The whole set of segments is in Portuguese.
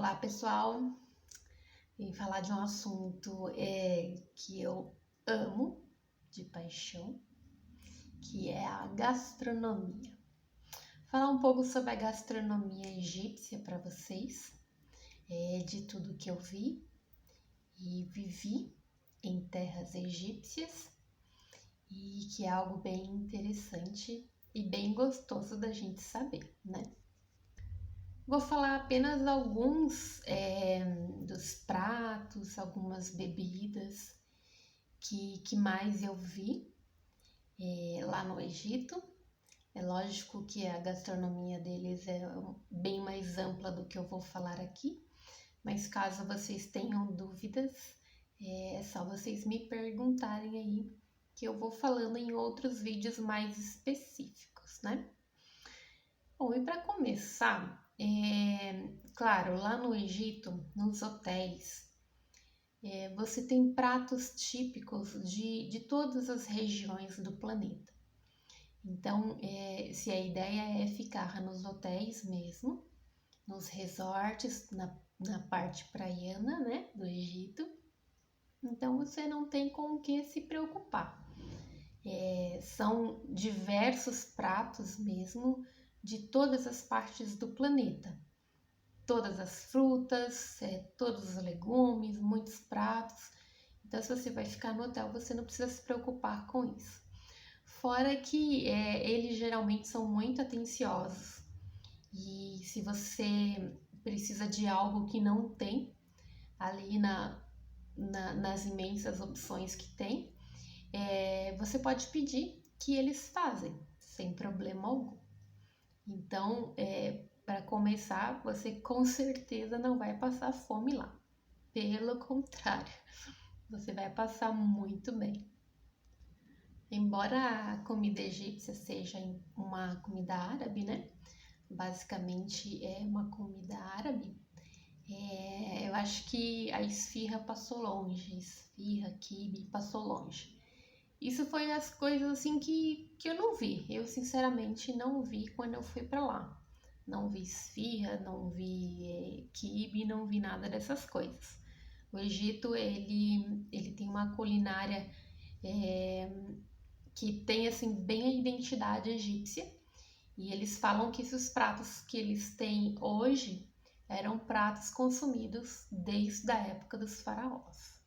Olá, pessoal. Vim falar de um assunto que eu amo de paixão, que é a gastronomia. Falar um pouco sobre a gastronomia egípcia para vocês, de tudo que eu vi e vivi em terras egípcias e que é algo bem interessante e bem gostoso da gente saber, né? Vou falar apenas alguns dos pratos, algumas bebidas que mais eu vi lá no Egito. É lógico que a gastronomia deles é bem mais ampla do que eu vou falar aqui, mas caso vocês tenham dúvidas, é só vocês me perguntarem aí que eu vou falando em outros vídeos mais específicos, né? Bom, e para começar, claro, lá no Egito, nos hotéis, você tem pratos típicos de todas as regiões do planeta. Então, se a ideia é ficar nos hotéis mesmo, nos resorts, na parte praiana, né, do Egito, então você não tem com o que se preocupar. São diversos pratos mesmo de todas as partes do planeta. Todas as frutas, todos os legumes, muitos pratos. Então, se você vai ficar no hotel, você não precisa se preocupar com isso. Fora que eles geralmente são muito atenciosos. E se você precisa de algo que não tem ali nas imensas opções que tem, você pode pedir que eles fazem, sem problema algum. Então, para começar, você com certeza não vai passar fome lá. Pelo contrário, você vai passar muito bem. Embora a comida egípcia seja uma comida árabe, né? Basicamente é uma comida árabe. Eu acho que a esfirra passou longe, esfirra, quibe passou longe. Isso foi as coisas assim que eu não vi. Eu sinceramente não vi quando eu fui para lá. Não vi esfirra, não vi quibe, não vi nada dessas coisas. O Egito, ele tem uma culinária que tem assim bem a identidade egípcia. E eles falam que esses pratos que eles têm hoje eram pratos consumidos desde a época dos faraós.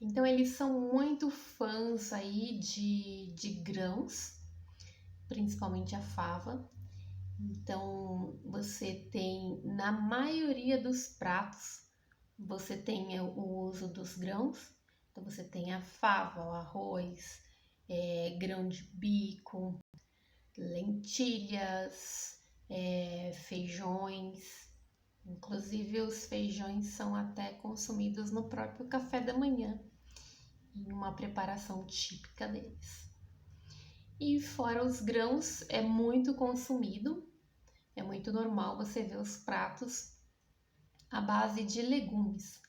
Então eles são muito fãs aí de grãos, principalmente a fava. Então você tem, na maioria dos pratos, você tem o uso dos grãos. Então você tem a fava, o arroz, grão de bico, lentilhas, feijões. Inclusive os feijões são até consumidos no próprio café da manhã, em uma preparação típica deles. E fora os grãos, é muito consumido, é muito normal você ver os pratos à base de legumes.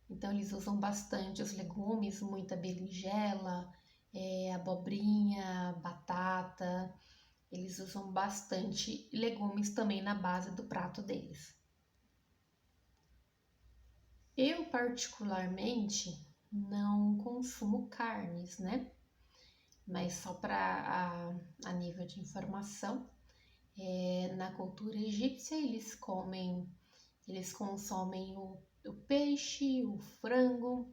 Então eles usam bastante os legumes, muita berinjela, abobrinha, batata. Eles usam bastante legumes também na base do prato deles. Eu particularmente não consumo carnes, né? Mas só para a nível de informação, na cultura egípcia eles consomem o peixe, o frango,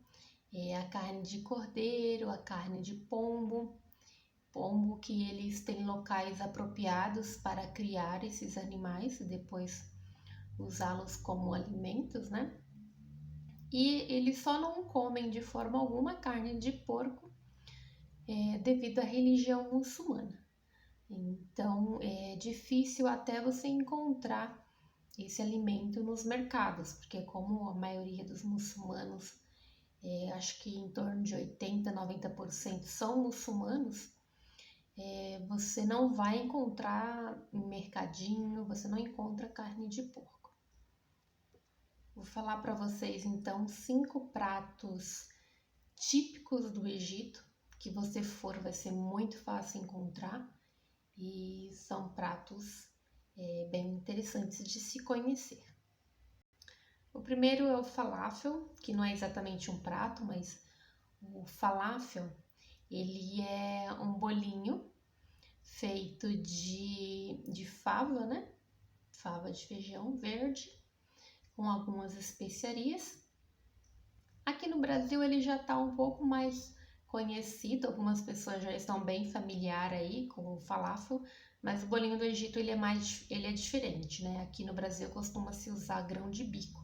a carne de cordeiro, a carne de pombo que eles têm locais apropriados para criar esses animais e depois usá-los como alimentos, né? E eles só não comem de forma alguma carne de porco devido à religião muçulmana. Então é difícil até você encontrar esse alimento nos mercados, porque como a maioria dos muçulmanos, acho que em torno de 80, 90% são muçulmanos, você não vai encontrar em mercadinho, você não encontra carne de porco. Vou falar para vocês então 5 pratos típicos do Egito, que você for vai ser muito fácil encontrar e são pratos bem interessantes de se conhecer. O primeiro é o falafel, que não é exatamente um prato, mas o falafel, ele é um bolinho feito de fava, né? Fava de feijão verde, com algumas especiarias. Aqui no Brasil ele já está um pouco mais conhecido, algumas pessoas já estão bem familiar aí com o falafel, mas o bolinho do Egito ele é diferente, né? Aqui no Brasil costuma-se usar grão de bico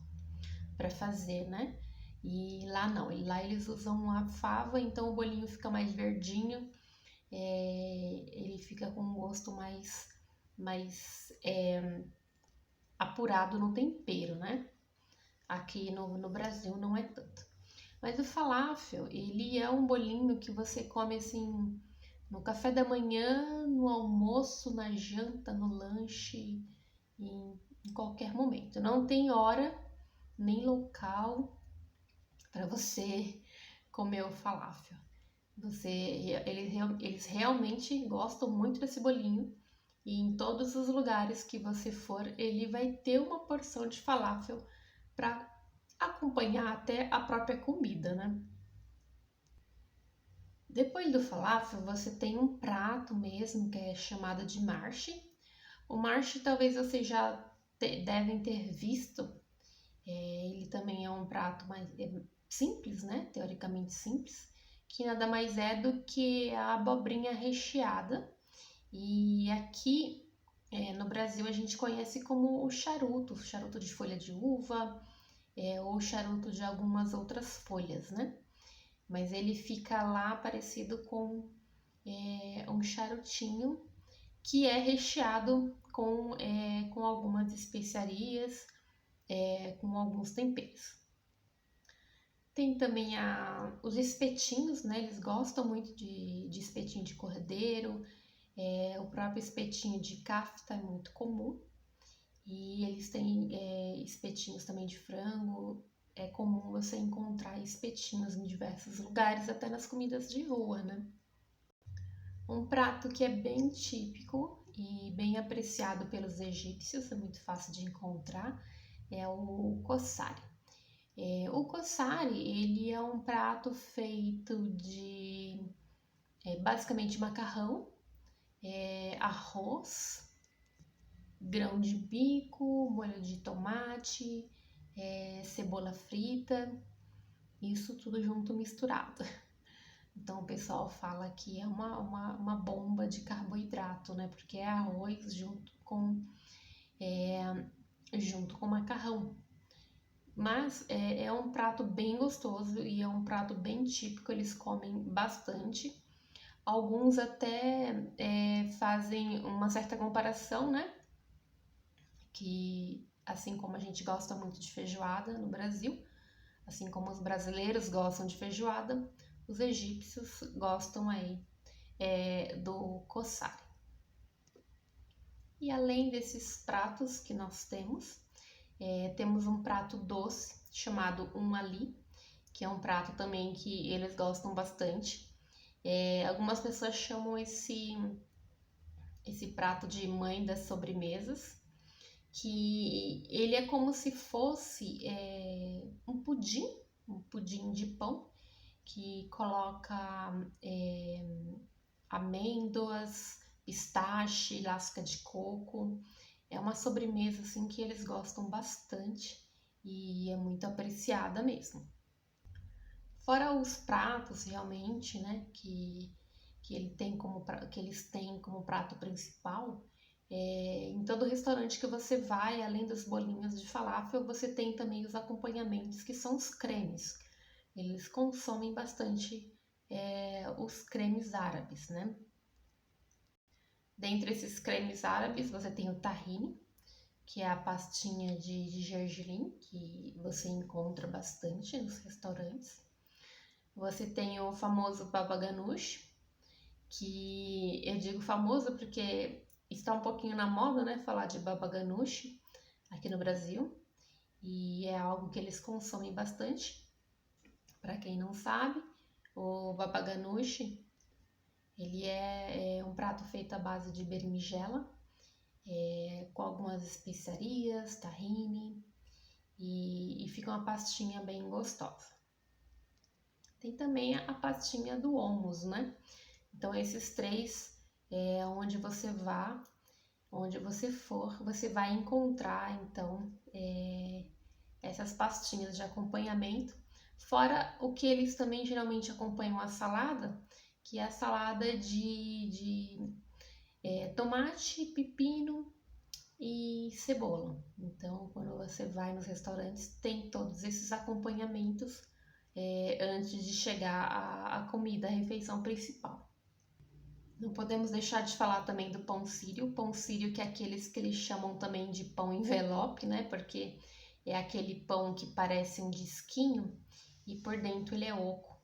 para fazer, né? E lá não, lá eles usam a fava, então o bolinho fica mais verdinho, ele fica com um gosto mais apurado no tempero, né? Aqui no Brasil não é tanto. Mas o falafel, ele é um bolinho que você come assim no café da manhã, no almoço, na janta, no lanche, em qualquer momento. Não tem hora nem local para você comer o falafel. Eles realmente gostam muito desse bolinho e em todos os lugares que você for, ele vai ter uma porção de falafel para acompanhar até a própria comida, né? Depois do falafel, você tem um prato mesmo que é chamado de marche. O marche talvez vocês já devem ter visto. Ele também é um prato mais simples, né? Teoricamente simples, que nada mais é do que a abobrinha recheada. E aqui no Brasil a gente conhece como o charuto de folha de uva, ou charuto de algumas outras folhas, né? Mas ele fica lá parecido com um charutinho que é recheado com algumas especiarias, com alguns temperos. Tem também os espetinhos, né? Eles gostam muito de espetinho de cordeiro, o próprio espetinho de kafta é muito comum. E eles têm espetinhos também de frango. É comum você encontrar espetinhos em diversos lugares, até nas comidas de rua, né? Um prato que é bem típico e bem apreciado pelos egípcios, é muito fácil de encontrar, é o kossari. O kossari, ele é um prato feito de basicamente macarrão, arroz, grão de bico, molho de tomate, cebola frita, isso tudo junto misturado. Então o pessoal fala que é uma bomba de carboidrato, né? Porque é arroz junto com macarrão. Mas é um prato bem gostoso e é um prato bem típico, eles comem bastante. Alguns até fazem uma certa comparação, né? Que assim como a gente gosta muito de feijoada no Brasil, assim como os brasileiros gostam de feijoada, os egípcios gostam aí do kossari. E além desses pratos que nós temos um prato doce chamado umali, que é um prato também que eles gostam bastante. Algumas pessoas chamam esse prato de mãe das sobremesas, que ele é como se fosse um pudim de pão, que coloca amêndoas, pistache, lasca de coco. É uma sobremesa assim que eles gostam bastante e é muito apreciada mesmo. Fora os pratos realmente, né, que eles têm como prato principal, em todo restaurante que você vai, além dos bolinhos de falafel, você tem também os acompanhamentos, que são os cremes. Eles consomem bastante os cremes árabes, né? Dentre esses cremes árabes, você tem o tahine, que é a pastinha de gergelim, que você encontra bastante nos restaurantes. Você tem o famoso baba ganoush, que eu digo famoso porque está um pouquinho na moda, né, falar de baba ganoush aqui no Brasil, e é algo que eles consomem bastante. Para quem não sabe, o baba ganoush, ele é um prato feito à base de berinjela, com algumas especiarias, tahine, e fica uma pastinha bem gostosa. Tem também a pastinha do hummus, né? Então esses três, onde você vá, onde você for, você vai encontrar então essas pastinhas de acompanhamento. Fora o que eles também geralmente acompanham a salada, que é a salada de tomate, pepino e cebola. Então, quando você vai nos restaurantes, tem todos esses acompanhamentos antes de chegar à comida, à refeição principal. Não podemos deixar de falar também do pão sírio. Pão sírio que é aqueles que eles chamam também de pão envelope, né? Porque é aquele pão que parece um disquinho e por dentro ele é oco.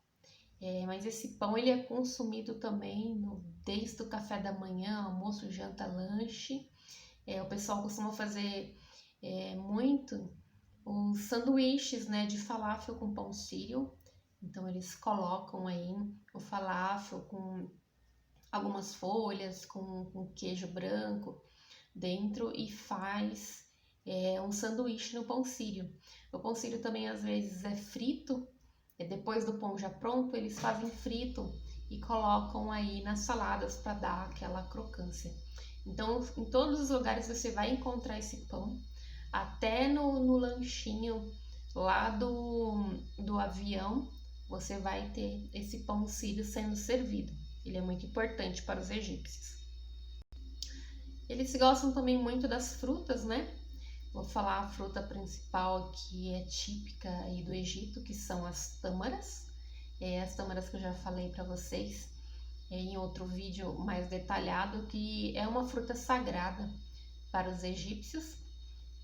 Mas esse pão ele é consumido também desde o café da manhã, almoço, janta, lanche. O pessoal costuma fazer muito os sanduíches, né, de falafel com pão sírio. Então eles colocam aí o falafel com algumas folhas, com queijo branco dentro e faz um sanduíche no pão sírio. O pão sírio também às vezes é frito, depois do pão já pronto, eles fazem frito e colocam aí nas saladas para dar aquela crocância. Então, em todos os lugares você vai encontrar esse pão, até no lanchinho lá do avião, você vai ter esse pão sírio sendo servido. Ele é muito importante para os egípcios. Eles gostam também muito das frutas, né? Vou falar a fruta principal que é típica aí do Egito, que são as tâmaras. As tâmaras que eu já falei para vocês em outro vídeo mais detalhado, que é uma fruta sagrada para os egípcios.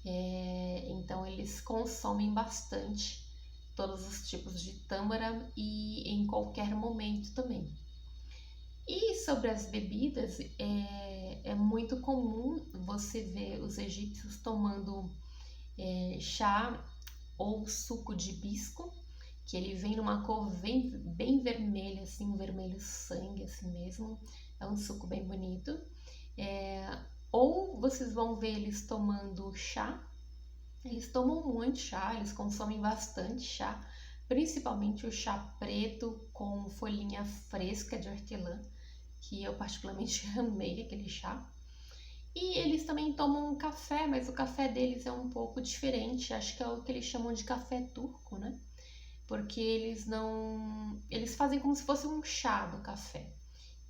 Então eles consomem bastante todos os tipos de tâmara e em qualquer momento também. E sobre as bebidas, é muito comum você ver os egípcios tomando chá ou suco de hibisco, que ele vem numa cor bem vermelha, assim, um vermelho sangue, assim mesmo. É um suco bem bonito. Ou vocês vão ver eles tomando chá. Eles tomam muito chá, eles consomem bastante chá, principalmente o chá preto com folhinha fresca de hortelã, que eu particularmente amei aquele chá. E eles também tomam café, mas o café deles é um pouco diferente, acho que é o que eles chamam de café turco, né? Porque eles fazem como se fosse um chá do café.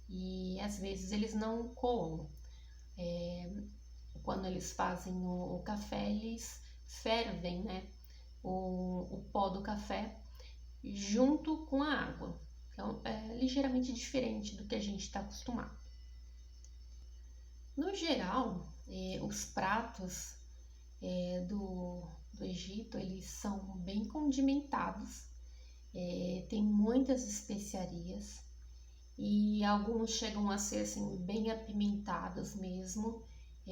E às vezes eles não coam. Quando eles fazem o café, eles fervem, né, o pó do café junto com a água. Então é ligeiramente diferente do que a gente está acostumado. No geral, os pratos do Egito, eles são bem condimentados, tem muitas especiarias e alguns chegam a ser assim, bem apimentados mesmo,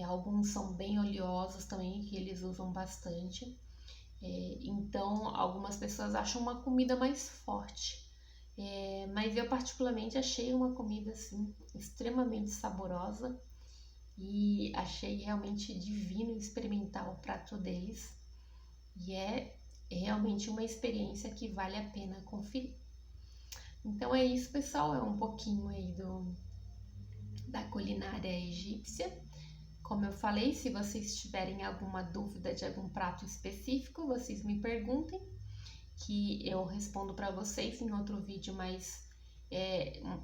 alguns são bem oleosos também, que eles usam bastante. Então, algumas pessoas acham uma comida mais forte, mas eu particularmente achei uma comida assim, extremamente saborosa e achei realmente divino experimentar o prato deles e é realmente uma experiência que vale a pena conferir. Então é isso, pessoal, é um pouquinho aí da culinária egípcia. Como eu falei, se vocês tiverem alguma dúvida de algum prato específico, vocês me perguntem, que eu respondo para vocês em outro vídeo mais,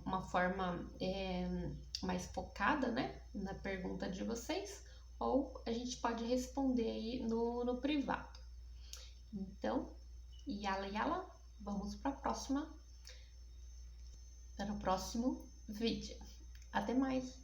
uma forma mais focada, né, na pergunta de vocês, ou a gente pode responder aí no privado. Então, yala, vamos para o próximo vídeo. Até mais!